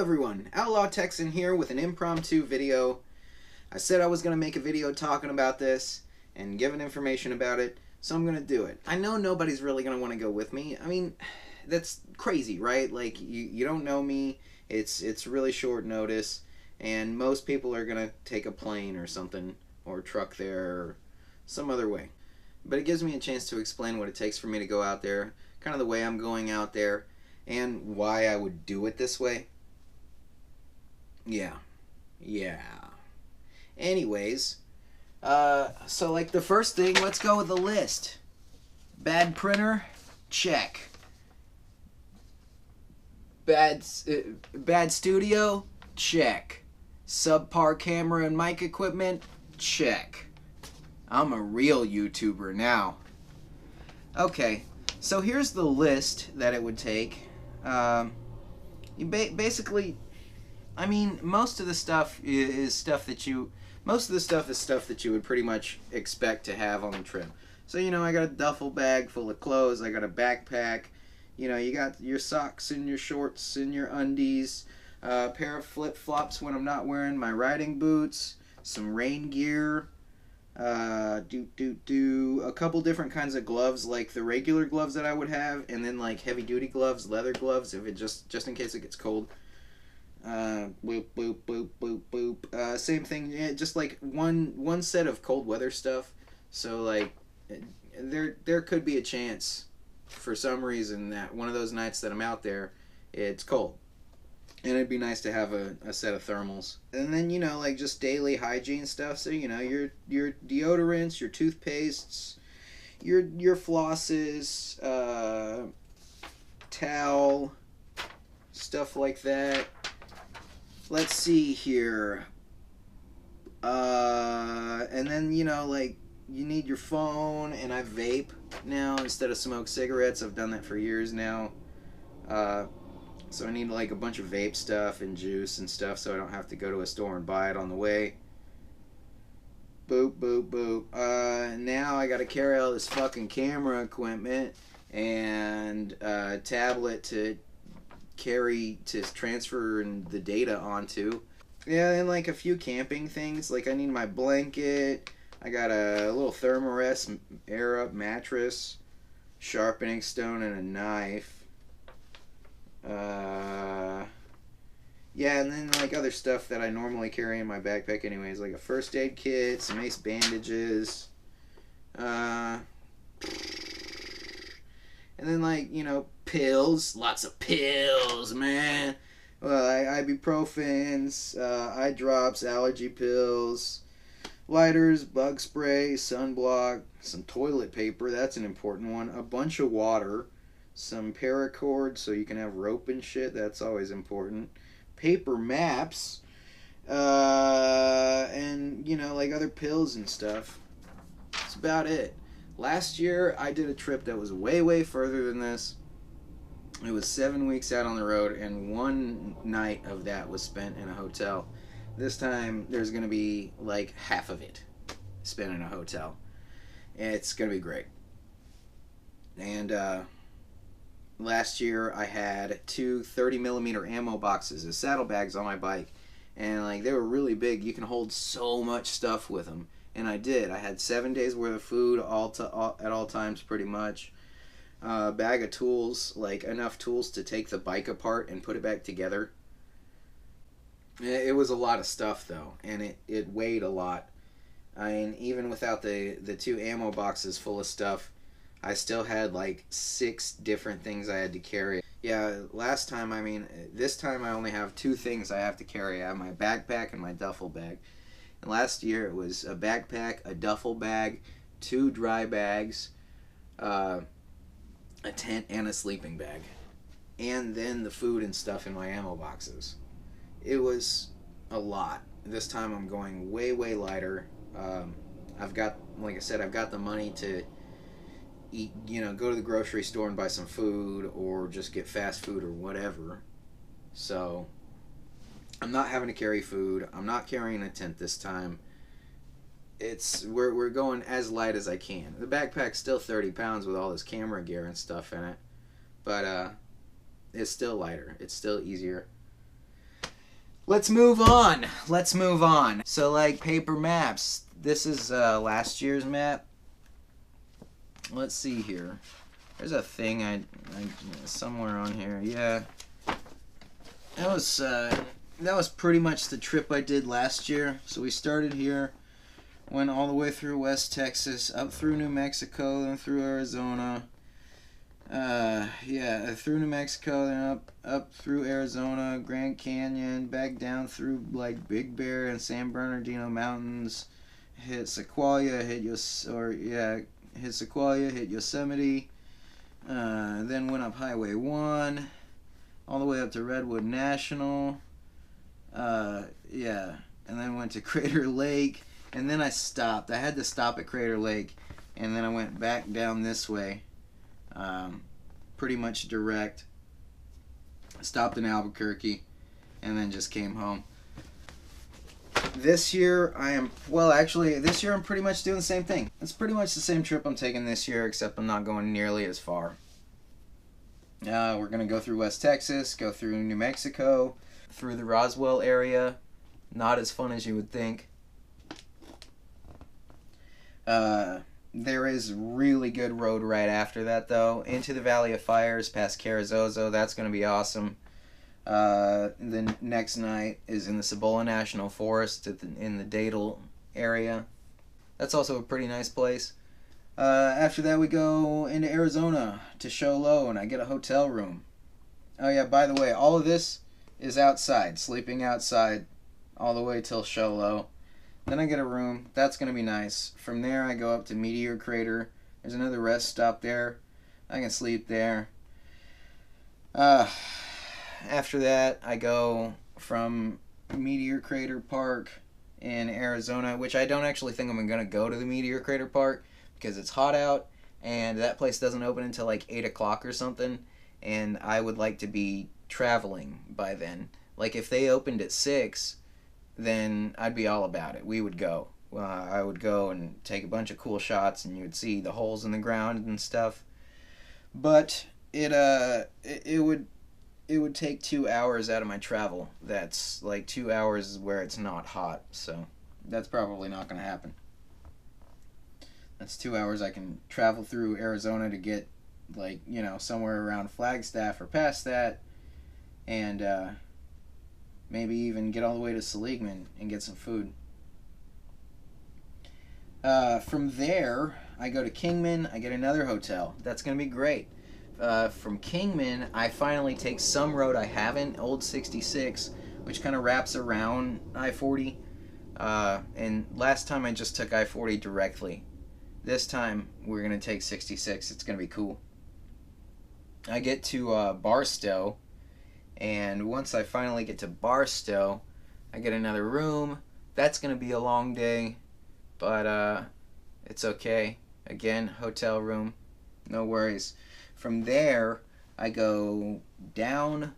everyone, Outlaw Texan here with an impromptu video. I said I was going to make a video talking about this and giving information about it, so I'm going to do it. I know nobody's really going to want to go with me. I mean, that's crazy, right? Like, you don't know me, it's really short notice, and most people are going to take a plane or something, or truck there, or some other way. But it gives me a chance to explain what it takes for me to go out there, kind of the way I'm going out there, and why I would do it this way. Yeah. Anyways, so like the first thing, let's go with the list. Bad printer, check. Bad studio, check. Subpar camera and mic equipment, check. I'm a real YouTuber now. Okay, so here's the list that it would take. Basically, I mean, most of the stuff is stuff that you would pretty much expect to have on the trip. So, you know, I got a duffel bag full of clothes, I got a backpack, you know, you got your socks and your shorts and your undies, a pair of flip-flops when I'm not wearing my riding boots, some rain gear, a couple different kinds of gloves, like the regular gloves that I would have, and then like heavy-duty gloves, leather gloves, if it just in case it gets cold. Boop boop boop boop boop. Same thing. Yeah, just like one set of cold weather stuff. So like, there could be a chance, for some reason, that one of those nights that I'm out there, it's cold, and it'd be nice to have a set of thermals. And then, you know, like just daily hygiene stuff. So, you know, your deodorants, your toothpastes, your flosses, towel, stuff like that. Let's see here. And then, you know, like, you need your phone, and I vape now instead of smoke cigarettes. I've done that for years now. So I need like a bunch of vape stuff and juice and stuff, so I don't have to go to a store and buy it on the way. Boop, boop, boop. Now I gotta carry all this fucking camera equipment and tablet to transfer the data onto. Yeah, and like a few camping things. Like I need my blanket. I got a little Thermarest air up mattress, sharpening stone, and a knife. Yeah, and then like other stuff that I normally carry in my backpack anyways, like a first aid kit, some ace bandages, and then like, you know, pills, lots of pills, man. Well, ibuprofens, eye drops, allergy pills, lighters, bug spray, sunblock, some toilet paper, that's an important one, a bunch of water, some paracord so you can have rope and shit, that's always important, paper maps, and, you know, like other pills and stuff. That's about it. Last year I did a trip that was way further than this. It was 7 weeks out on the road, and one night of that was spent in a hotel. This time there's going to be like half of it spent in a hotel. It's going to be great. And last year I had two 30mm ammo boxes as saddlebags on my bike, and like they were really big. You can hold so much stuff with them, and I did. I had 7 days worth of food at all times pretty much. Bag of tools, like enough tools to take the bike apart and put it back together. It was a lot of stuff though, and it weighed a lot. I mean, even without the two ammo boxes full of stuff, I still had like 6 different things I had to carry. Yeah, last time, I mean, this time I only have 2 things I have to carry. I have my backpack and my duffel bag. And last year it was a backpack, a duffel bag, 2 dry bags, a tent, and a sleeping bag. And then the food and stuff in my ammo boxes. It was a lot. This time I'm going way lighter. I've got, like I said, I've got the money to eat, you know, go to the grocery store and buy some food, or just get fast food or whatever. So I'm not having to carry food. I'm not carrying a tent this time. We're going as light as I can. The backpack's still 30 pounds with all this camera gear and stuff in it, but it's still lighter. It's still easier. Let's move on. Let's move on. So like paper maps. This is last year's map. Let's see here. There's a thing I somewhere on here. Yeah. That was pretty much the trip I did last year. So we started here, went all the way through West Texas, up through New Mexico, then through Arizona. Through New Mexico, then up through Arizona, Grand Canyon, back down through like Big Bear and San Bernardino Mountains, hit Sequoia, hit Sequoia, hit Yosemite, then went up Highway 1, all the way up to Redwood National, and then went to Crater Lake, and then I stopped. I had to stop at Crater Lake, and then I went back down this way. Pretty much direct. Stopped in Albuquerque and then just came home. This year I'm pretty much doing the same thing. It's pretty much the same trip I'm taking this year, except I'm not going nearly as far. We're going to go through West Texas, go through New Mexico, through the Roswell area. Not as fun as you would think. There is really good road right after that, though. Into the Valley of Fires, past Carrizozo. That's going to be awesome. The next night is in the Cibola National Forest in the Datil area. That's also a pretty nice place. After that, we go into Arizona to Show Low, and I get a hotel room. Oh, yeah, by the way, all of this is outside, sleeping outside all the way till Show Low. Then I get a room. That's going to be nice. From there, I go up to Meteor Crater. There's another rest stop there. I can sleep there. After that, I go from Meteor Crater Park in Arizona, which I don't actually think I'm going to go to the Meteor Crater Park because it's hot out, and that place doesn't open until like 8 o'clock or something, and I would like to be traveling by then. Like, if they opened at 6... then I'd be all about it. We would go. I would go and take a bunch of cool shots, and you would see the holes in the ground and stuff. But it would take 2 hours out of my travel. That's like 2 hours where it's not hot, so that's probably not going to happen. That's 2 hours I can travel through Arizona to get, like, somewhere around Flagstaff or past that, and maybe even get all the way to Seligman and get some food. From there, I go to Kingman. I get another hotel. That's going to be great. From Kingman, I finally take some road I haven't, Old 66, which kind of wraps around I-40. And last time I just took I-40 directly. This time, we're going to take 66. It's going to be cool. I get to Barstow. And once I finally get to Barstow, I get another room. That's going to be a long day, but it's okay. Again, hotel room, no worries. From there, I go down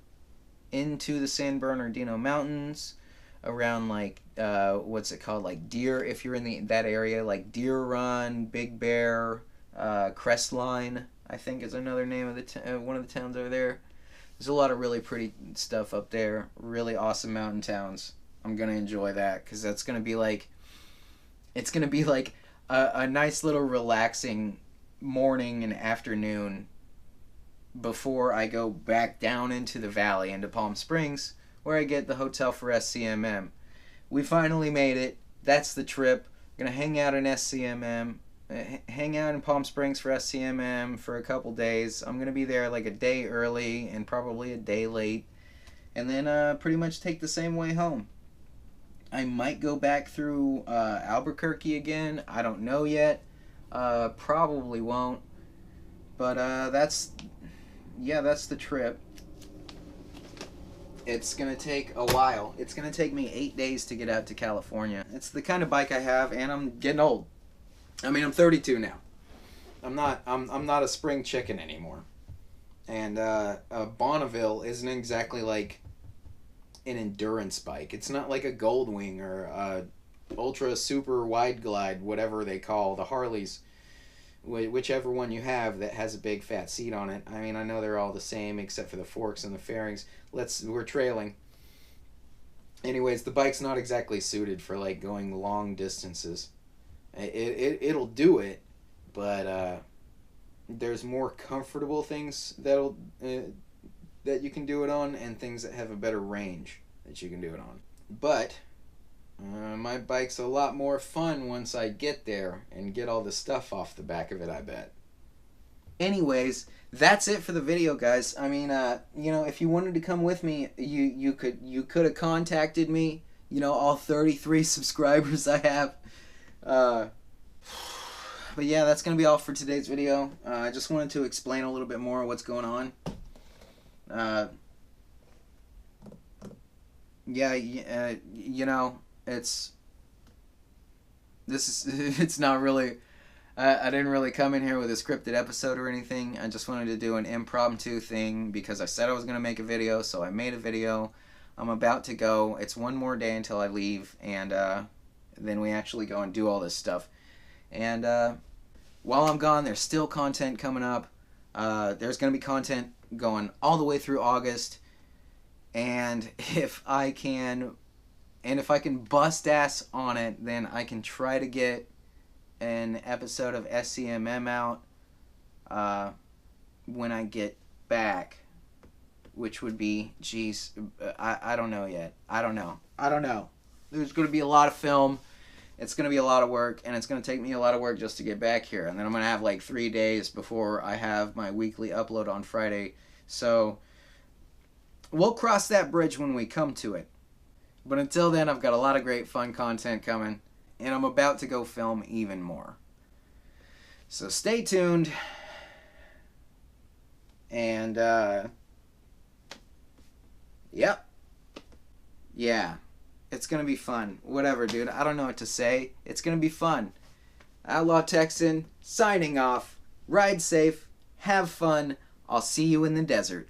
into the San Bernardino Mountains, around like, what's it called, like Deer, if you're in that area, like Deer Run, Big Bear, Crestline, I think is another name of one of the towns over there. There's a lot of really pretty stuff up there. Really awesome mountain towns. I'm going to enjoy that because that's going to be like... it's going to be like a nice little relaxing morning and afternoon before I go back down into the valley, into Palm Springs, where I get the hotel for SCMM. We finally made it. That's the trip. We're going to hang out in SCMM. Hang out in Palm Springs for SCMM for a couple days. I'm going to be there like a day early and probably a day late. And then pretty much take the same way home. I might go back through Albuquerque again. I don't know yet. Probably won't. But that's the trip. It's going to take a while. It's going to take me 8 days to get out to California. It's the kind of bike I have, and I'm getting old. I mean, I'm 32 now. I'm not a spring chicken anymore. And Bonneville isn't exactly like an endurance bike. It's not like a Goldwing or a Ultra Super Wide Glide, whatever they call the Harleys. Whichever one you have that has a big fat seat on it. I mean, I know they're all the same except for the forks and the fairings. We're trailing. Anyways, the bike's not exactly suited for like going long distances. It'll do it, but there's more comfortable things that you can do it on, and things that have a better range that you can do it on. But my bike's a lot more fun once I get there and get all the stuff off the back of it, I bet. Anyways, that's it for the video, guys. I mean, you know, if you wanted to come with me, you could have contacted me. You know, all 33 subscribers I have. But yeah, that's gonna be all for today's video. I just wanted to explain a little bit more what's going on. Yeah, you know, it's not really. I didn't really come in here with a scripted episode or anything. I just wanted to do an impromptu thing because I said I was going to make a video, so I made a video. I'm about to go. It's one more day until I leave, and then we actually go and do all this stuff. And while I'm gone, there's still content coming up. There's going to be content going all the way through August. And if I can bust ass on it, then I can try to get an episode of SCMM out when I get back, which would be, geez, I don't know yet. I don't know. There's going to be a lot of film. It's going to be a lot of work, and it's going to take me a lot of work just to get back here. And then I'm going to have like 3 days before I have my weekly upload on Friday. So we'll cross that bridge when we come to it. But until then, I've got a lot of great fun content coming, and I'm about to go film even more. So stay tuned. And, yep. Yeah. It's gonna be fun. Whatever, dude. I don't know what to say. It's gonna be fun. Outlaw Texan, signing off. Ride safe. Have fun. I'll see you in the desert.